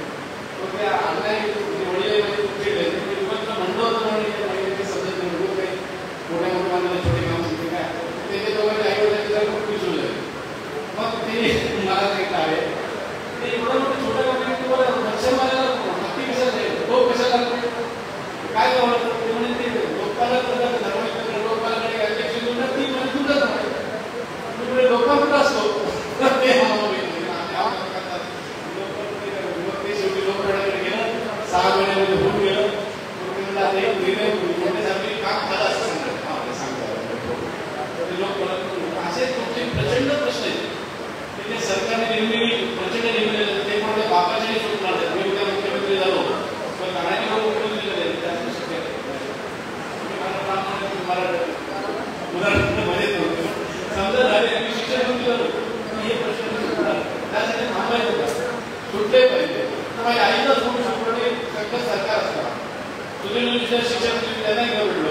तो त्या ऑनलाईन वडील म्हणलं होतं म्हणजे समजत नाही काही मोठ्या मोठ्या माणसाला छोटे काम सांगते काय त्याच्या दोघांच्या आईवडिलांच्या खूप खुश होत मग ते मला सांगितलं आहे ते एवढं मोठं छोट्या कंपनी तुम्हाला लक्ष मारायला नक्की कशाला जाईल तो कशाला काय गावलं ते म्हणजे ते लोकपालाकडे लोकपालाकडे अध्यक्ष ती म्हणजे तुमचाच आहे लोकांकडे असतो ते शेवटी लोकपालाकडे गेलं 6 महिन्यामध्ये होऊन गेलं काम झालं असं असे तुमचे प्रचंड प्रश्न आहेत ते सरकारने नेहमी प्रचंड नेमलेले ते पण बापाचे शोध काढतात मी उद्या मुख्यमंत्री झालो पण काढायची मुख्यमंत्री समजा झाले मी शिक्षण मंत्री झालो हे प्रश्न त्यासाठी थांबायचं का सुटले पाहिजे माझ्या आईला सोडून सुटणे सगळं सरकार असतं तुझे शिक्षण त्यांनाही भेटलो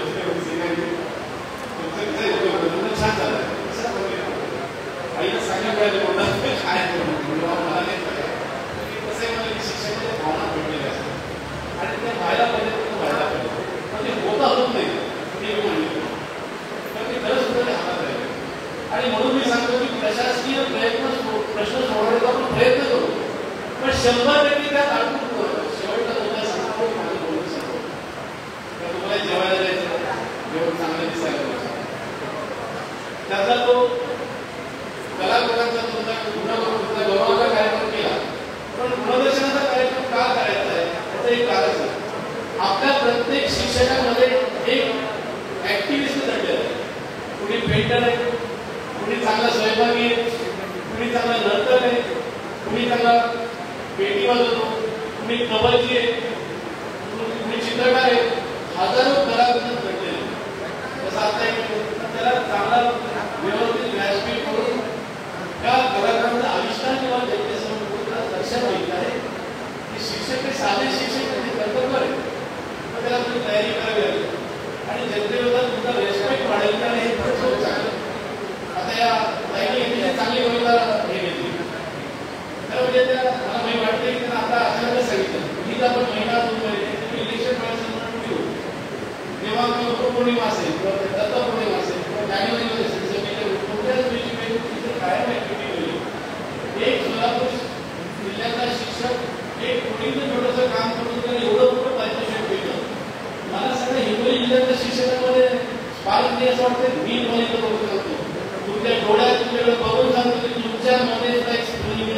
छान झालं आईला सांगितलं पाहिजे कोणाला काय मला नाही कसं मला शिक्षणाच्या भावना भेटलेल्या असतात आणि त्या व्हायला पाहिजे व्हायला पाहिजे म्हणजे होता होत नाही ते म्हणले तर ते खरंच सुद्धा हातात राहिले आणि म्हणून मी सांगतो की प्रशासकीय प्रश्न सोडवण्याचा आपण प्रयत्न करू पण 100% त्यात अडकून शेवटचा मुद्दा सांगतो माझं बोलून सांगतो तुम्हाला जेवायला जायचं जेवण चांगलं दिसायला त्याचा तो कलाकारांचा तुमचा गौरवाचा कार्यक्रम केला पण गुणदर्शनाचा कार्यक्रम का करायचा आहे त्याचं एक कारण आहे आपल्या प्रत्येक शिक्षकामध्ये एक ऍक्टिव्हिस्ट दडलेला आहे कुणी पेंटर आहे कुणी चांगला स्वयंपाकी आहे कुणी चांगला नर्तक आहे कुणी चांगला पेटी वाजवतो कुणी कबड्डी आहे कुणी चित्रकार आहे हजारो कलाकार दडलेले तसं आता त्याला चांगला व्यवस्थित व्यासपीठ करून त्या कलाकारांचा आविष्कार किंवा त्यांच्यासमोर लक्षात घेतलं आहे की शिक्षक हे साधे शिक्षक म्हणजे कर्तव्य आहे तर त्याला तुम्ही तयारी करावी लागेल आणि जनतेविरोधात तुमचा रेस्पेक्ट वाढेल का हे खूप चांगलं आता या ताईने चांगली कविता हे घेतली तर म्हणजे पौर्णिमा असेल किंवा दत्त पौर्णिमा असेल किंवा जानेवारीमध्ये असेल कोणत्याच दिवशी तिथे कायम ऍक्टिव्हिटी होईल. एक सोलापूर जिल्ह्याचा शिक्षक एक कोणीतरी छोटंसं काम करून त्याला एवढं मोठं पारितोषिक मिळतं. मला सगळ्या हिंगोली जिल्ह्याच्या शिक्षकांमध्ये स्पार्क नाही असं वाटतं. मी तुम्हाला इथं बघू शकतो, तुमच्या डोळ्यात तुमच्याकडे बघून सांगतो की तुमच्यामध्ये एक स्फुल्लिंग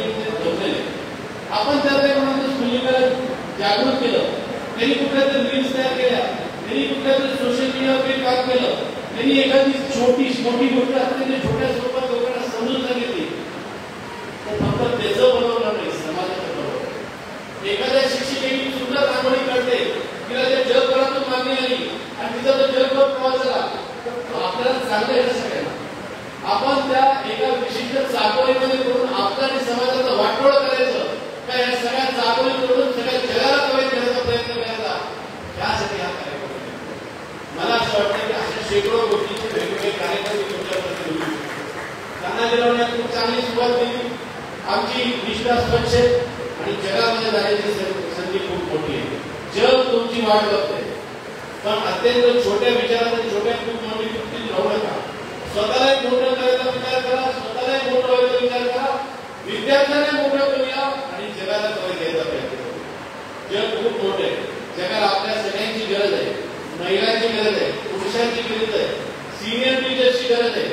ठेवलेलं. आपण त्याला म्हणून स्फुल्लिंगाला जागृत केलं. त्यांनी कुठल्या तरी रील्स तयार केल्या, त्यांनी कुठल्या तरी सोशल मीडियावर काम केलं, त्यांनी एखादी छोटी मोठी गोष्ट असते छोट्या स्वरूपात लोकांना समजून सांगितली. तर फक्त त्याचं बनवलं नाही, समाजाचं बनवलं. एखाद्या शिक्षिकेने सुद्धा रांगोळी काढते, तिला त्या जगभरातून मागणी आली आणि तिचा तो जगभर प्रवास झाला, तर आपल्याला चांगलं येणं सगळ्यांना. आपण त्या एका विशिष्ट चाकोरीमध्ये करून आपला आणि समाजाचा वाटोळा करायचं का या सगळ्या चाकोरी करून सगळ्या जगाला कवयित करण्याचा प्रयत्न करायचा, यासाठी हा कार्यक्रम आहे. मला असं वाटतं की अशा शेकडो गोष्टींचे वेगवेगळे कार्यक्रम तुमच्यापर्यंत होऊ शकतात. तानाजीरावने खूप चांगली सुरुवात केली. आमची निष्ठा स्वच्छ आणि जगामध्ये जाण्याची संधी खूप मोठी आहे. जग तुमची वाट बघते, पण अत्यंत छोट्या विचारात छोट्या खूप मोठी कृतीत राहू नका. स्वतःला मोठं करायचा विचार करा, स्वतःला मोठं व्हायचा विचार करा, विद्यार्थ्यांना मोठं करूया आणि जगाला कवयित घ्यायचा प्रयत्न करू. जग खूप मोठं आहे. जगाला आपल्या सगळ्यांची गरज आहे. महिलांची गरज आहे, पुरुषांची गरज आहे, सिनियर टीचर्सची गरज आहे.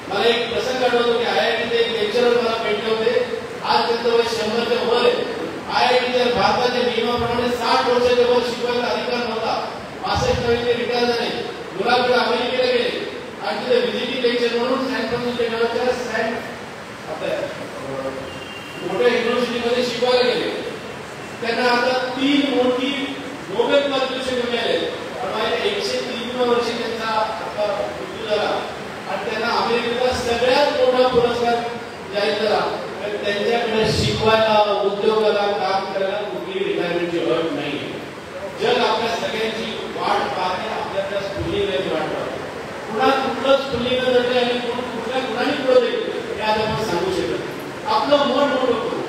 मला एक प्रसंग आठवतो की IIT एक लेक्चरर मला भेटले होते. आज त्यांचं वय 100च्या वर आहे. IIT भारताच्या नियमाप्रमाणे 60 वर्षाच्या वर शिकवायचा अधिकार नव्हता. 65 वर्षे रिटायर झाले, मुलाकडे अमेरिकेला गेले आणि तिथे व्हिजिटिंग लेक्चर म्हणून सॅन फ्रान्सिस्को नगरच्या मोठ्या युनिव्हर्सिटीमध्ये शिकवायला गेले. त्यांना आता 3 मोठी नोबेल पारितोषिक मिळाले. 103व्या वर्षी त्यांचा मृत्यू झाला आणि त्यांना अमेरिकेचा सगळ्यात मोठा पुरस्कार जाहीर झाला. त्यांच्याकडे शिकवायला, उद्योगाला, काम करायला कुठली रिटायरमेंटची अट नाही. जग आपल्या सगळ्यांची वाट पाहते, आपल्याला स्फुल्लिंगाची वाट पाहते. पुन्हा कुठलं स्फुल्लिंग जाते आणि कुठल्या गुणांनी पुढे जाईल हे आज आपण सांगू शकत नाही. आपलं मन मोठं करू,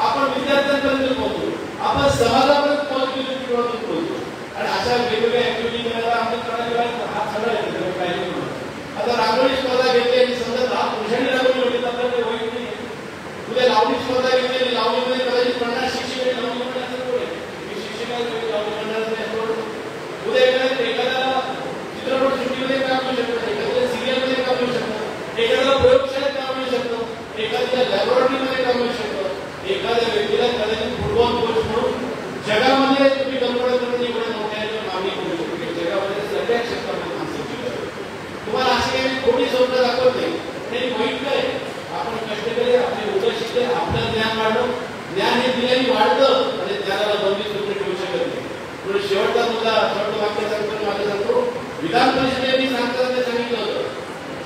आपण विद्यार्थ्यांपर्यंत पोहोचू, आपण समाजापर्यंत पोहोचतो आणि अशा वेगवेगळ्या ऍक्टिव्हिटी करायला आमच्या करायला हात सगळा येतो. काही आता रांगोळी स्पर्धा घेतली आणि समजा 10 पुरुषांनी रांगोळी होती तर आपल्याला होईल नाही. उद्या लावणी स्पर्धा घेतली आणि लावणीमध्ये कदाचित 50 शिक्षक लावणी करण्याचं होईल. मी शिक्षकांना लावणी करण्याचं उद्या एखाद्याला चित्रपट सुट्टीमध्ये काम मिळू शकतं, एखाद्याला सिरियलमध्ये काम मिळू शकतं, एखाद्याला प्रयोगशाळेत काम मिळू शकतं, एखाद्याला लॅबोरेटरीमध्ये काम मिळू शकतं, एखाद्या व्यक्तीला कदाचित फुटबॉल कोच म्हणून जगामध्ये तुम्ही कल्पना करून एवढ्या मोठ्या मागणी करू शकतो. जगामध्ये सगळ्या क्षेत्रामध्ये तुम्हाला अशी काही थोडी स्वप्न दाखवत नाही. ते बघितलंय आपण कष्ट केले, आपले उद्या शिकले, आपलं ज्ञान वाढलं. ज्ञान हे दिल्याने वाढतं आणि ज्ञानाला बंदी सूत्र ठेवू शकत नाही. पुढे शेवटचा मुद्दा शेवटचा वाक्य सांगतो माझं सांगतो. विधान परिषदेने सांगताना सांगितलं होतं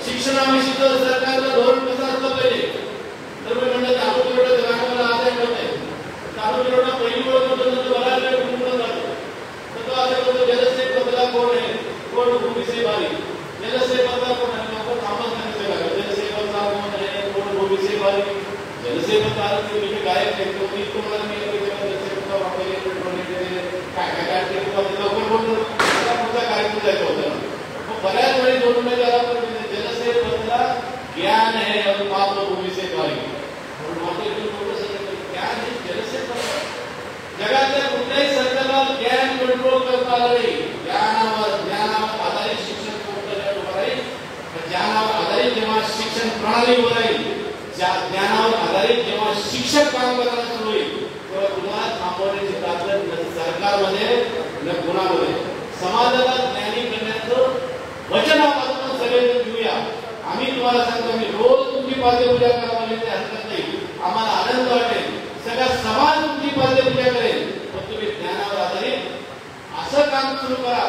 शिक्षणाविषयीचं सरकारचं धोरण कसं असलं पाहिजे. तर मी म्हणलं चालू पिरियड मला आज आठवत आहे. चालू पिरियडला पहिली ओळख होतं बराच वेळ पूर्ण जातो. तर तो असं होतो जलसेक बदला कोण आहे, कोण भूमिसे बारी. जलसेक बदला कोण आहे, आपण थांबत नाही. जलसेक बदला कोण आहे, कोण भूमिसे बारी. जलसेक बदला मी गायक करतो मी तुम्हाला मी जलसेक बदला वापरले काय काय काय ते लवकर बोलतो. पुढचा कार्यक्रम जायचा होता. मग बऱ्याच वेळी जोडून नाही झाला. पण जलसेक बदला ज्ञान है और पाप भूमिसे बारी. ज्ञान हे जलसेक बदला. जगातल्या कुठल्याही सरकारला ज्ञान कंट्रोल करता आलं नाही. ज्ञानावर आधारित शिक्षण उभं राहील. ज्ञानावर आधारित जेव्हा शिक्षण प्रणाली उभं राहील, ज्ञानावर आधारित जेव्हा शिक्षक काम करायला सुरू होईल, तेव्हा तुम्हाला थांबवण्याची ताकद न सरकारमध्ये न गुणामध्ये. समाजाला ज्ञानी करण्याचं वचन आपण सगळेजण घेऊया. आम्ही तुम्हाला सांगतो मी रोज तुमची पाद्यपूजा करावी ते हरकत नाही. आम्हाला आनंद वाटेल. सगळा समाज तुमची पाद्यपूजा करेल. पण तुम्ही ज्ञानावर आधारित असं काम सुरू करा.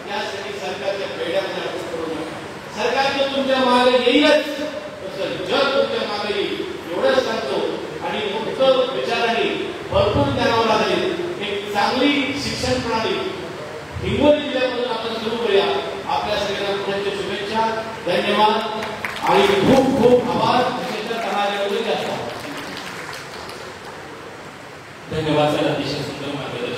त्यासाठी सरकारच्या पेड्यामध्ये अडचण करू नका. सरकार तुमच्या मागे येईलच, तसं जग तुमच्या मागे येईल एवढंच सांगतो. आणि मुक्त विचारांनी भरपूर ज्ञानावर आधारित एक चांगली शिक्षण प्रणाली हिंगोली जिल्ह्यामधून आपण सुरू करूया. आपल्या सगळ्यांना पुण्याच्या शुभेच्छा, धन्यवाद आणि खूप खूप आभार. धन्यवाद सर, अतिशय सुंदर मार्गदर्शन.